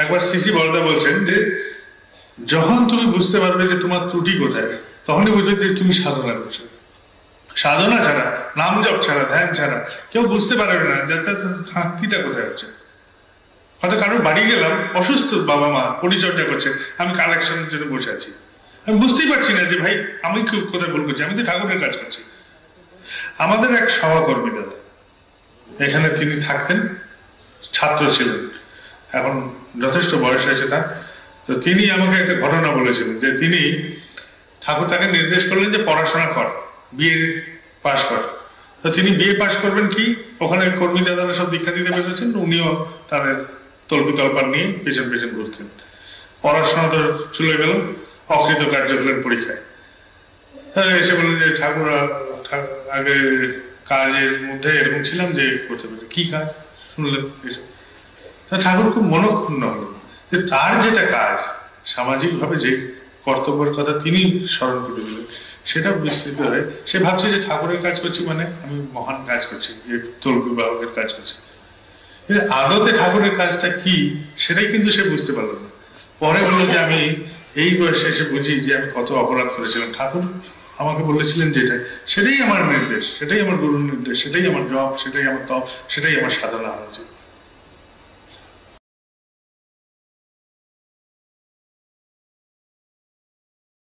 একবার সিসি বড়দা বলছেন যে যখন তুমি বুঝতে পারবে যে তোমার ত্রুটি কোথায়, তখনই বুঝবে যে তুমি সাধনা করছো। সাধনা ছাড়া, নাম জপ ছাড়া, ধ্যান ছাড়া কেউ বুঝতে পারবে না যে তার ঘাটতিটা কোথায় হচ্ছে। হয়তো কারোর বাড়ি গেলাম, অসুস্থ বাবা মা, পরিচর্যা করছে, আমি কালেকশনের জন্য বসে আছি, আমি বুঝতেই পারছি না যে ভাই আমি কোথায় ভুল করছি, আমি তো ঠাকুরের কাজ করছি। আমাদের এক সহকর্মী দাদা এখানে, তিনি থাকতেন, ছাত্র ছিলেন, এখন যথেষ্ট বয়স হয়েছে তার। তো তিনি আমাকে একটা ঘটনা বলেছিলেন যে তিনি, ঠাকুর তাকে নির্দেশ করলেন যে পড়াশোনা কর, বিএ পাশ কর। তো তিনি বিএ পাশ করবেন কি, ওখানে কর্মী দাদারা সব দীক্ষা দিতে বেরোচ্ছেন, উনিও তাদের তল্পি তলপার নিয়ে পেছন পেছন ঘুরতেন। পড়াশোনা তো চলে গেল, অকৃত কার্য হলেন পরীক্ষায়। এসে বললেন যে ঠাকুর আগে কাজের মধ্যে এরকম ছিলাম যে করতে পারি, কি কাজ শুনলেন এসব। ঠাকুর খুব মনক্ষুণ্ণ হলো যে তার যেটা কাজ, সামাজিক ভাবে যে কর্তব্যের কথা তিনি স্মরণ করে দিলেন, সেটা বিস্তৃত হয়ে সে ভাবছে যে ঠাকুরের কাজ করছি মানে আমি মহান কাজ করছি, যে তল্পি বাহকের কাজ করছি। আদতে ঠাকুরের কাজটা কি সেটাই কিন্তু সে বুঝতে পারলো না। পরে বললো যে আমি এই বয়সে এসে বুঝি যে আমি কত অপরাধ করেছিলাম, ঠাকুর আমাকে বলেছিলেন যেটা, সেটাই আমার নির্দেশ, সেটাই আমার গুরুর নির্দেশ, সেটাই আমার জপ, সেটাই আমার তপ, সেটাই আমার সাধনা হয়েছে।